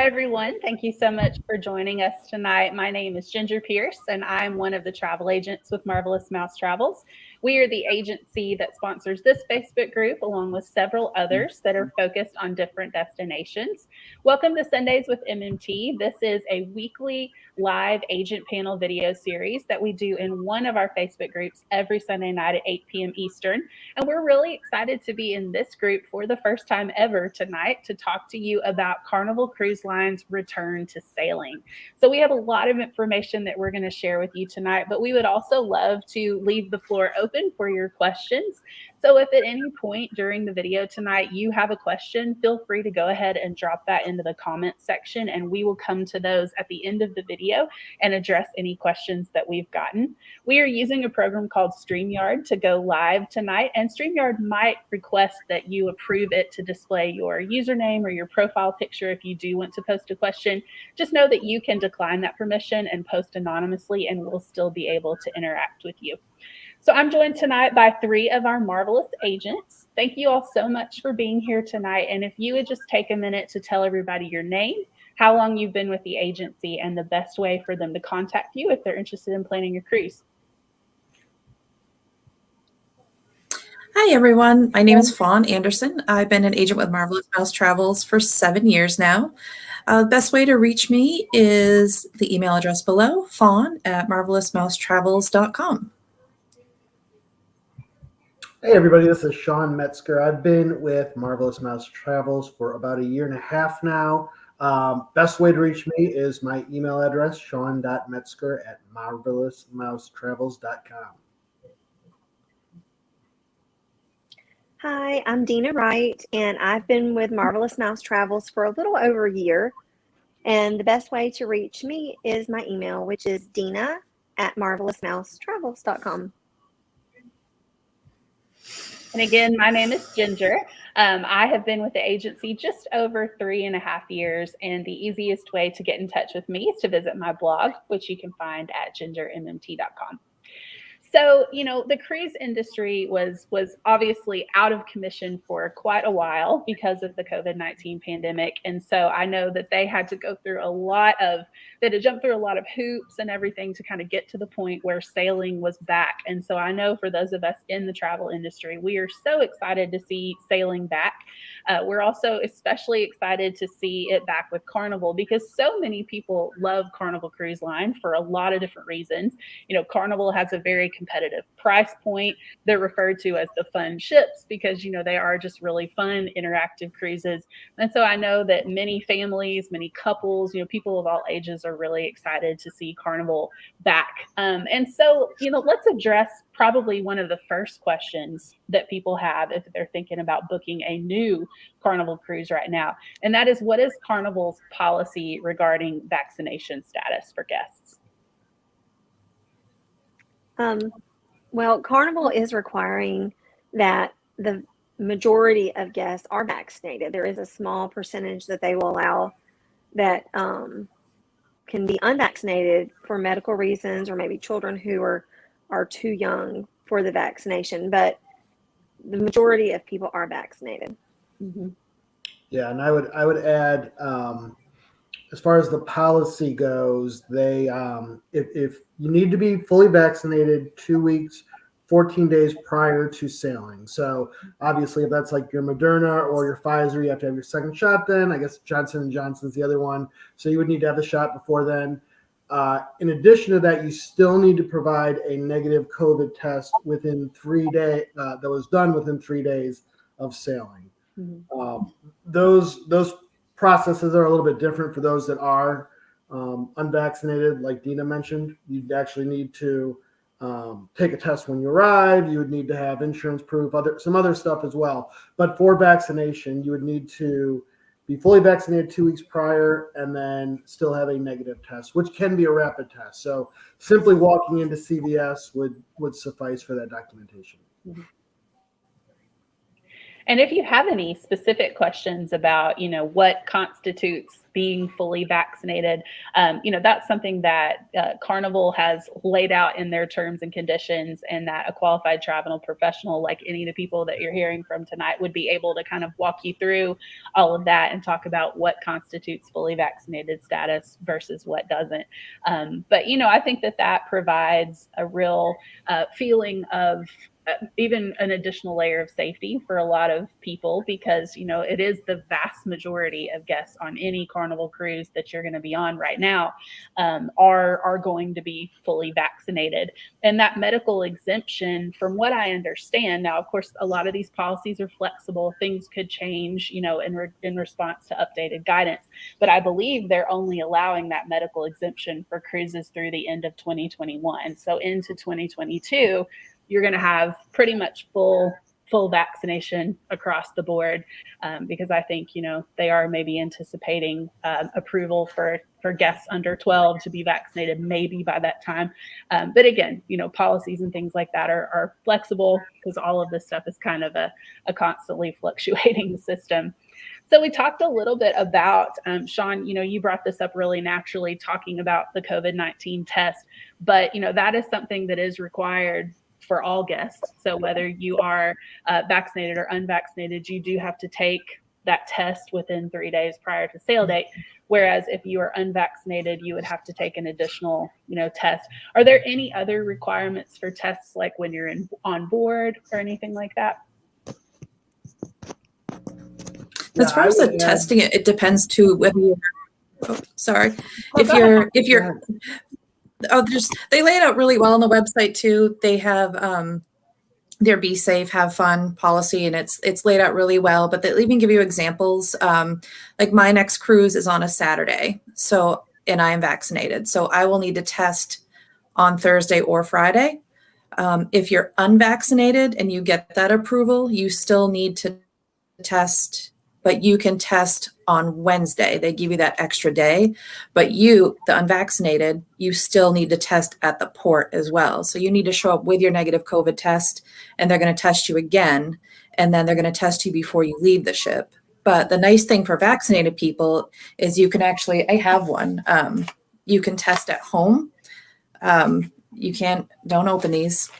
Hi, everyone. Thank you so much for joining us tonight. My name is Ginger Pierce, and I'm one of the travel agents with Marvelous Mouse Travels. We are the agency that sponsors this Facebook group, along with several others that are focused on different destinations. Welcome to Sundays with MMT. This is a weekly live agent panel video series that we do in one of our Facebook groups every Sunday night at 8 p.m. Eastern. And we're really excited to be in this group for the first time ever tonight to talk to you about Carnival Cruise Line's return to sailing. So we have a lot of information that we're going to share with you tonight, but we would also love to leave the floor open for your questions. So if at any point during the video tonight you have a question, feel free to go ahead and drop that into the comments section, and we will come to those at the end of the video and address any questions that we've gotten. We are using a program called StreamYard to go live tonight, and StreamYard might request that you approve it to display your username or your profile picture if you do want to post a question. Just know that you can decline that permission and post anonymously, and we'll still be able to interact with you. So I'm joined tonight by three of our marvelous agents. Thank you all so much for being here tonight. And if you would just take a minute to tell everybody your name, how long you've been with the agency, and the best way for them to contact you if they're interested in planning a cruise. Hi, everyone. My name is Fawn Anderson. I've been an agent with Marvelous Mouse Travels for 7 years now. The best way to reach me is the email address below, fawn@marvelousmousetravels.com. Hey everybody, this is Sean Metzger. I've been with Marvelous Mouse Travels for about 1.5 years now. Best way to reach me is my email address, sean.metzger@marvelousmousetravels.com. Hi, I'm Dina Wright, and I've been with Marvelous Mouse Travels for a little over a year. And the best way to reach me is my email, which is dina@marvelousmousetravels.com. And again, my name is Ginger. I have been with the agency just over 3.5 years, and the easiest way to get in touch with me is to visit my blog, which you can find at gingermmt.com. So, the cruise industry was obviously out of commission for quite a while because of the COVID-19 pandemic. And so I know that they had to jump through a lot of hoops and everything to kind of get to the point where sailing was back. And so I know for those of us in the travel industry, we are so excited to see sailing back. We're also especially excited to see it back with Carnival, because so many people love Carnival Cruise Line for a lot of different reasons. Carnival has a very competitive price point. They're referred to as the fun ships because, they are just really fun, interactive cruises. And so I know that many families, many couples, people of all ages are really excited to see Carnival back. And so, let's address probably one of the first questions that people have if they're thinking about booking a new Carnival cruise right now. And that is, what is Carnival's policy regarding vaccination status for guests? Well, Carnival is requiring that the majority of guests are vaccinated. There is a small percentage that they will allow that can be unvaccinated for medical reasons, or maybe children who are too young for the vaccination. But the majority of people are vaccinated. Mm-hmm. Yeah, and I would add, as far as the policy goes, they if you need to be fully vaccinated 2 weeks, 14 days prior to sailing. So obviously, if that's like your Moderna or your Pfizer, you have to have your second shot then. I guess Johnson & Johnson's the other one. So you would need to have the shot before then. In addition to that, you still need to provide a negative COVID test within 3 days that was done within 3 days of sailing. Mm-hmm. Those processes are a little bit different for those that are unvaccinated. Like Dina mentioned, you'd actually need to take a test when you arrive. You would need to have insurance proof, some other stuff as well. But for vaccination, you would need to be fully vaccinated 2 weeks prior and then still have a negative test, which can be a rapid test. So simply walking into CVS would suffice for that documentation. Mm-hmm. And if you have any specific questions about, what constitutes being fully vaccinated, that's something that Carnival has laid out in their terms and conditions, and that a qualified travel professional, like any of the people that you're hearing from tonight, would be able to kind of walk you through all of that and talk about what constitutes fully vaccinated status versus what doesn't. But, I think that provides a real feeling of even an additional layer of safety for a lot of people, because it is the vast majority of guests on any Carnival cruise that you're going to be on right now are going to be fully vaccinated. And that medical exemption, from what I understand now, of course, a lot of these policies are flexible. Things could change, in response to updated guidance. But I believe they're only allowing that medical exemption for cruises through the end of 2021. So into 2022, you're going to have pretty much full vaccination across the board, because I think they are maybe anticipating approval for guests under 12 to be vaccinated maybe by that time. But again, policies and things like that are flexible, because all of this stuff is kind of a constantly fluctuating system. So we talked a little bit about, Sean, you brought this up really naturally, talking about the COVID-19 test, but that is something that is required for all guests. So whether you are vaccinated or unvaccinated, you do have to take that test within 3 days prior to sail date. Whereas if you are unvaccinated, you would have to take an additional, test. Are there any other requirements for tests, like when you're on board or anything like that? As far as the testing, it depends too whether you're, if you're they lay it out really well on the website too. They have their Be Safe, Have Fun policy, and it's laid out really well, but they'll even give you examples. Like my next cruise is on a Saturday, and I am vaccinated, so I will need to test on Thursday or Friday. If you're unvaccinated and you get that approval, you still need to test, but you can test on Wednesday. They give you that extra day, but you, the unvaccinated, you still need to test at the port as well. So you need to show up with your negative COVID test, and they're going to test you again, and then they're going to test you before you leave the ship. But the nice thing for vaccinated people is you can actually, I have one, you can test at home. Don't open these,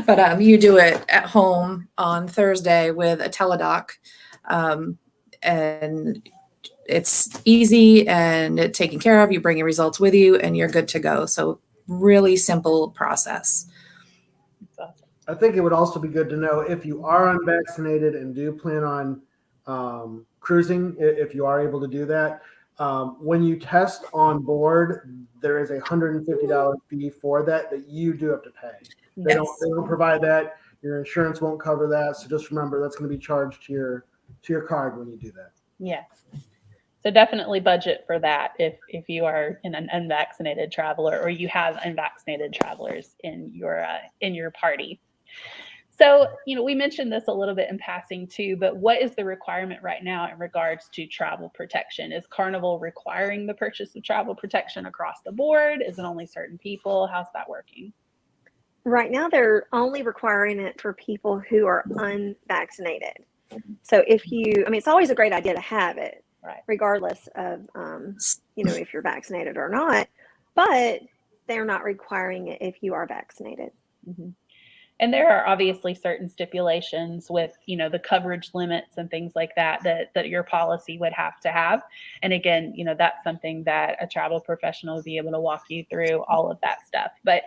but you do it at home on Thursday with a teledoc. And it's easy and taken care of. You bring your results with you and you're good to go. So really simple process. I think it would also be good to know, if you are unvaccinated and do plan on cruising, if you are able to do that, when you test on board, there is a $150 fee for that you do have to pay. They don't provide that. Your insurance won't cover that. So just remember, that's going to be charged to your card when you do that. Yes. So definitely budget for that if you are an unvaccinated traveler, or you have unvaccinated travelers in your party. So, we mentioned this a little bit in passing too, but what is the requirement right now in regards to travel protection? Is Carnival requiring the purchase of travel protection across the board? Is it only certain people? How's that working? Right now, they're only requiring it for people who are unvaccinated. So it's always a great idea to have it, right, regardless of, if you're vaccinated or not, but they're not requiring it if you are vaccinated. Mm-hmm. And there are obviously certain stipulations with, the coverage limits and things like that your policy would have to have. And again, that's something that a travel professional would be able to walk you through all of that stuff. But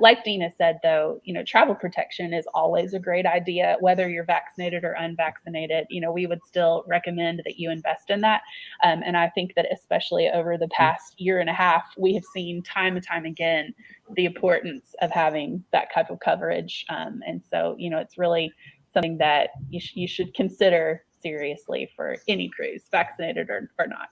like Dina said, though, travel protection is always a great idea, whether you're vaccinated or unvaccinated. We would still recommend that you invest in that. And I think that especially over the past year and a half, we have seen time and time again the importance of having that type of coverage. And so, it's really something that you should consider seriously for any cruise, vaccinated or not.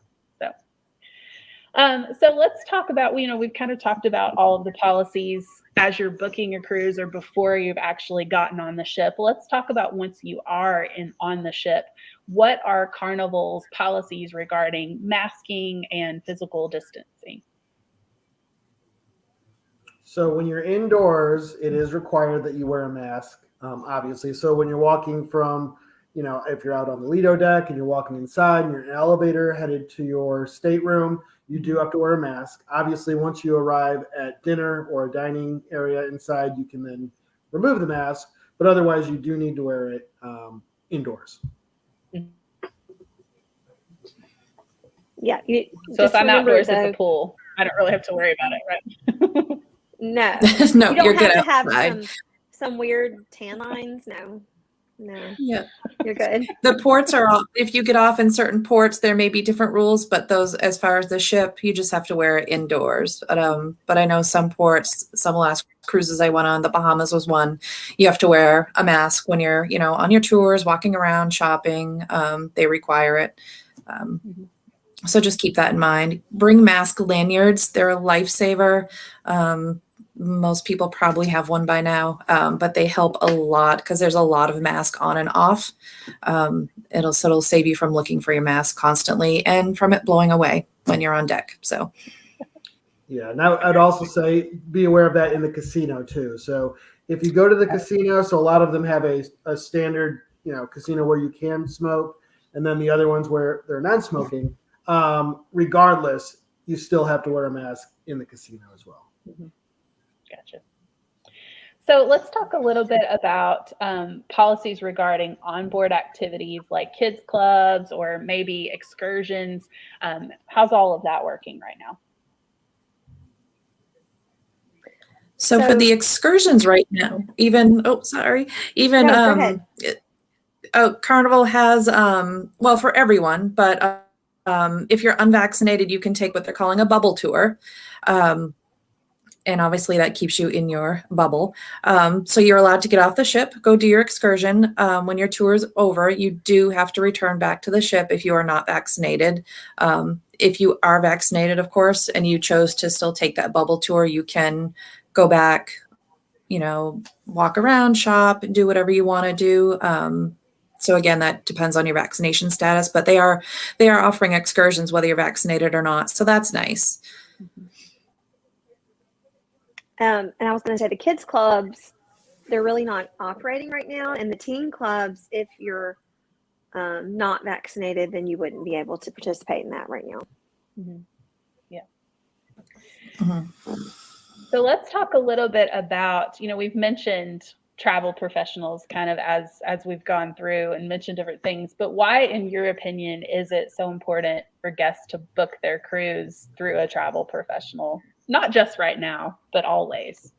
So let's talk about, we've kind of talked about all of the policies as you're booking a cruise or before you've actually gotten on the ship. Let's talk about once you are on the ship. What are Carnival's policies regarding masking and physical distancing? So when you're indoors, it is required that you wear a mask, obviously. So when you're walking from if you're out on the Lido deck and you're walking inside and you're in an elevator headed to your stateroom, you do have to wear a mask. Obviously, once you arrive at dinner or a dining area inside, you can then remove the mask, but otherwise you do need to wear it indoors. Yeah. So if I'm outdoors at the pool, I don't really have to worry about it, right? No. No, You don't you're have good to have outside. some weird tan lines. No. Yeah. You're good. The ports are all, if you get off in certain ports, there may be different rules, but those, as far as the ship, you just have to wear it indoors. But I know some ports, some last cruises I went on, the Bahamas was one, you have to wear a mask when you're, on your tours, walking around, shopping. They require it. So just keep that in mind. Bring mask lanyards. They're a lifesaver. Most people probably have one by now, but they help a lot because there's a lot of mask on and off. It'll save you from looking for your mask constantly and from it blowing away when you're on deck. So, yeah. Now I'd also say be aware of that in the casino too. So if you go to the casino, so a lot of them have a standard, casino where you can smoke, and then the other ones where they're non-smoking. Regardless, you still have to wear a mask in the casino as well. Mm-hmm. Gotcha. So let's talk a little bit about policies regarding onboard activities like kids clubs or maybe excursions. How's all of that working right now? So for the excursions right now, Carnival has, for everyone, but if you're unvaccinated, you can take what they're calling a bubble tour. And obviously that keeps you in your bubble. So you're allowed to get off the ship, go do your excursion. When your tour is over, you do have to return back to the ship if you are not vaccinated. If you are vaccinated, of course, and you chose to still take that bubble tour, you can go back, walk around, shop, do whatever you want to do. So again, that depends on your vaccination status, but they are offering excursions whether you're vaccinated or not. So that's nice. And I was going to say the kids clubs, they're really not operating right now. And the teen clubs, if you're not vaccinated, then you wouldn't be able to participate in that right now. Mm-hmm. Yeah. Mm-hmm. So let's talk a little bit about, we've mentioned travel professionals kind of as we've gone through and mentioned different things, but why, in your opinion, is it so important for guests to book their cruise through a travel professional? Not just right now, but always.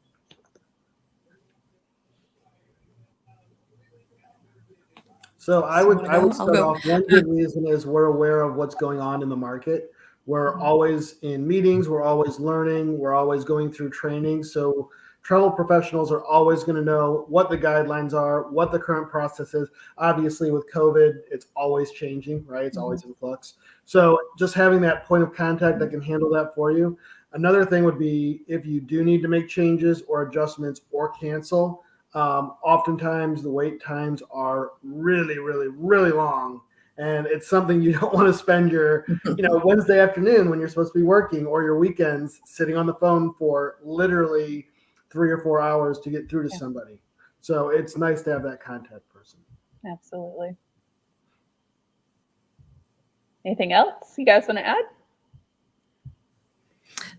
So I would start off. One good reason is we're aware of what's going on in the market. We're always in meetings. We're always learning. We're always going through training. So travel professionals are always going to know what the guidelines are, what the current process is. Obviously, with COVID, it's always changing, right? It's always in flux. So just having that point of contact that can handle that for you. Another thing would be if you do need to make changes or adjustments or cancel, oftentimes the wait times are really, really, really long. And it's something you don't want to spend your, Wednesday afternoon when you're supposed to be working, or your weekends sitting on the phone for literally 3 or 4 hours to get through to somebody. So it's nice to have that contact person. Absolutely. Anything else you guys want to add?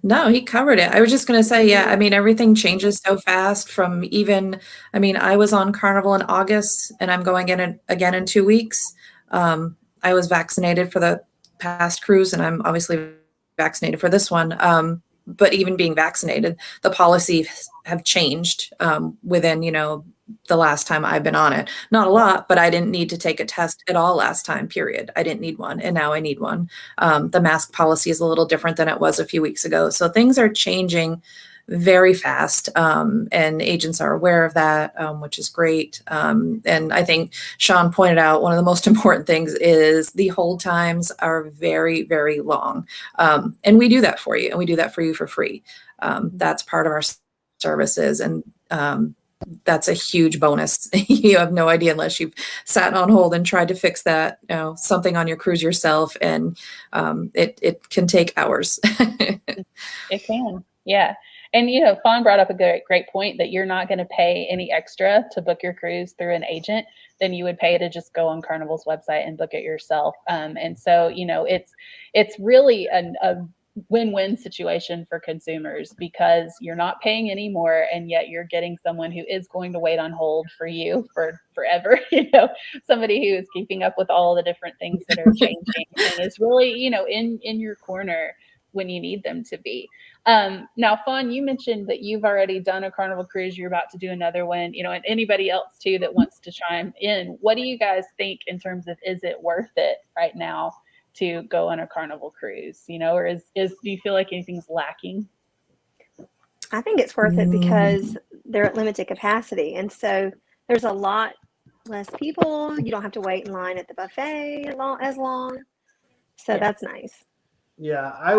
No, he covered it. I was just going to say, everything changes so fast from I was on Carnival in August and I'm going in again in 2 weeks. I was vaccinated for the past cruise and I'm obviously vaccinated for this one. But even being vaccinated, the policies have changed within, the last time I've been on it. Not a lot, but I didn't need to take a test at all last time, period. I didn't need one. And now I need one. The mask policy is a little different than it was a few weeks ago. So things are changing very fast. And agents are aware of that, which is great. And I think Sean pointed out one of the most important things is the hold times are very, very long. And we do that for you, and we do that for you for free. That's part of our services. And that's a huge bonus. You have no idea unless you've sat on hold and tried to fix that, something on your cruise yourself. And it can take hours. It can. Yeah. And, Fawn brought up a great point that you're not going to pay any extra to book your cruise through an agent than you would pay to just go on Carnival's website and book it yourself. And so, it's really a win-win situation for consumers because you're not paying any more and yet you're getting someone who is going to wait on hold for you for forever, somebody who is keeping up with all the different things that are changing and is really, in your corner when you need them to be. Now, Fawn, you mentioned that you've already done a Carnival cruise. You're about to do another one, and anybody else too that wants to chime in. What do you guys think in terms of, is it worth it right now to go on a Carnival cruise, or do you feel like anything's lacking? I think it's worth it because they're at limited capacity. And so there's a lot less people. You don't have to wait in line at the buffet as long. So that's nice. Yeah, I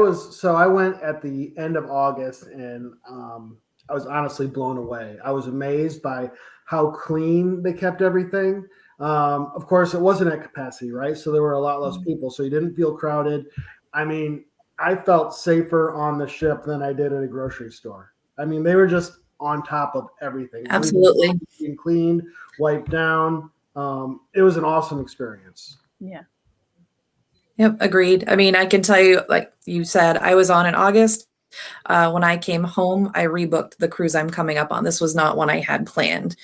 went at the end of August and I was honestly blown away. I was amazed by how clean they kept everything. Of course, it wasn't at capacity, right? So there were a lot less people, so you didn't feel crowded. I mean, I felt safer on the ship than I did at a grocery store. I mean, they were just on top of everything. Absolutely. Everything being cleaned, wiped down. It was an awesome experience. Yeah. Yep, agreed. I mean, I can tell you, like you said, I was on in August. When I came home, I rebooked the cruise I'm coming up on. This was not one I had planned.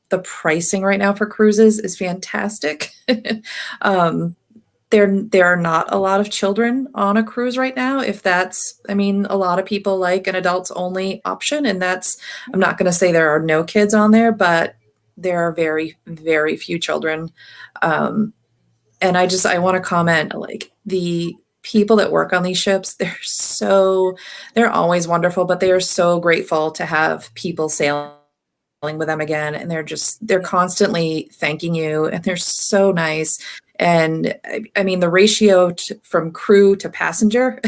The pricing right now for cruises is fantastic. There are not a lot of children on a cruise right now. If that's, I mean, a lot of people like an adults only option, and I'm not going to say there are no kids on there, but there are very, very few children. And I want to comment, like, the people that work on these ships, they're always wonderful, but they are so grateful to have people sailing with them again. And they're constantly thanking you, and they're so nice. And I mean, the ratio from crew to passenger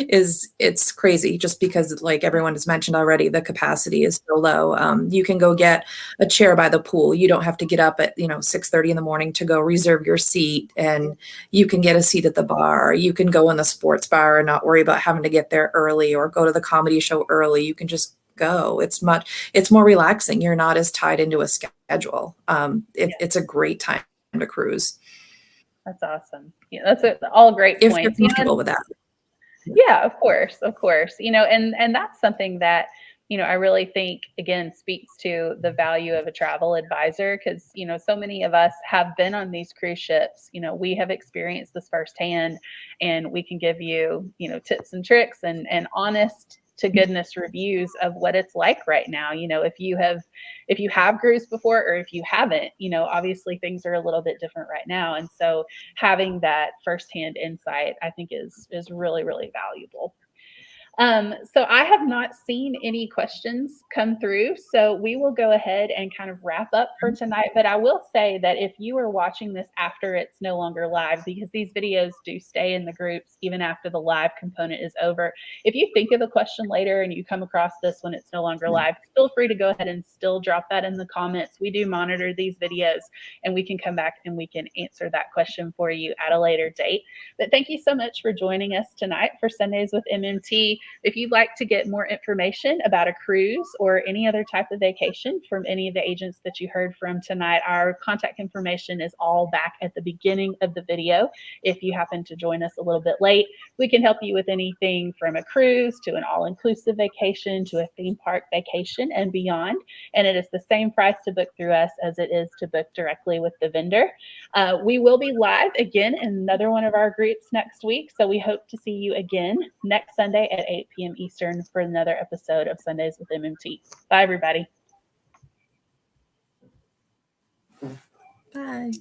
it's crazy, just because, like everyone has mentioned already, the capacity is so low. You can go get a chair by the pool. You don't have to get up at 6:30 in the morning to go reserve your seat, and you can get a seat at the bar. You can go in the sports bar and not worry about having to get there early or go to the comedy show early. You can just go. It's more relaxing. You're not as tied into a schedule. It's a great time to cruise. That's awesome. Yeah, that's all great If points. you're comfortable with that. Yeah, of course. And that's something that, I really think, again, speaks to the value of a travel advisor, because, so many of us have been on these cruise ships. We have experienced this firsthand, and we can give you, tips and tricks and honest to goodness reviews of what it's like right now. If you have cruised before, or if you haven't, obviously things are a little bit different right now. And so having that firsthand insight, I think is really, really valuable. So I have not seen any questions come through, so we will go ahead and kind of wrap up for tonight. But I will say that if you are watching this after it's no longer live, because these videos do stay in the groups even after the live component is over, if you think of a question later and you come across this when it's no longer live, feel free to go ahead and still drop that in the comments. We do monitor these videos, and we can come back and we can answer that question for you at a later date. But thank you so much for joining us tonight for Sundays with MMT. If you'd like to get more information about a cruise or any other type of vacation from any of the agents that you heard from tonight, our contact information is all back at the beginning of the video. If you happen to join us a little bit late, we can help you with anything from a cruise to an all-inclusive vacation to a theme park vacation and beyond. And it is the same price to book through us as it is to book directly with the vendor. We will be live again in another one of our groups next week, so we hope to see you again next Sunday at 8 p.m. Eastern for another episode of Sundays with MMT. Bye, everybody. Bye.